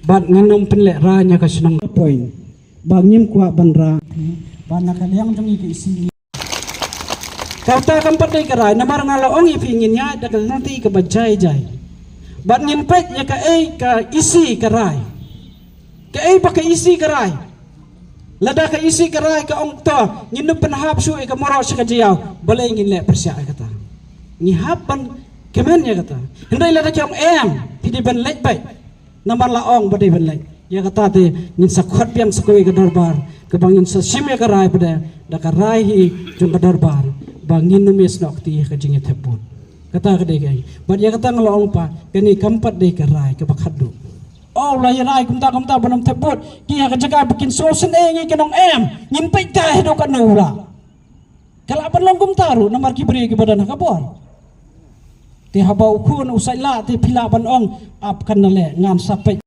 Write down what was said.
bat nganong penlek ranya ka senang poin bangim kuat banra bana kaliang jongi ke isi kau tak akan pandai kerai namar ngaloong ipinginnya dagal nanti ke bajai jai bat ngimpet ya ka isi kerai pakai isi kerai lada ka isi kerai ka ong to nginu penhap su ka moro sa kajiyaw balay ngin le persya kata ngihapan kemen ya kata hendai lada kyam pidi ban lek bai namar laong badai ban lek ya kata te ngin sakhot piang sakoi ka darbar ke bangin sa simya kerai pada da kerai hi jung ka darbar bangin numis nok ti ka jinge theput kata ka de kai bat ya kata nglaong pa kani kampat de kerai ka bakhadu oh lah ya rai kumta banam theput ki ka jaga bikin sosen ngi kenong ngin pai ka hedo ka nula kala ban long kumta ru namar ki beri ki badan ka bor te habau kun usai la te pila ban ong ap kan le ngan sapai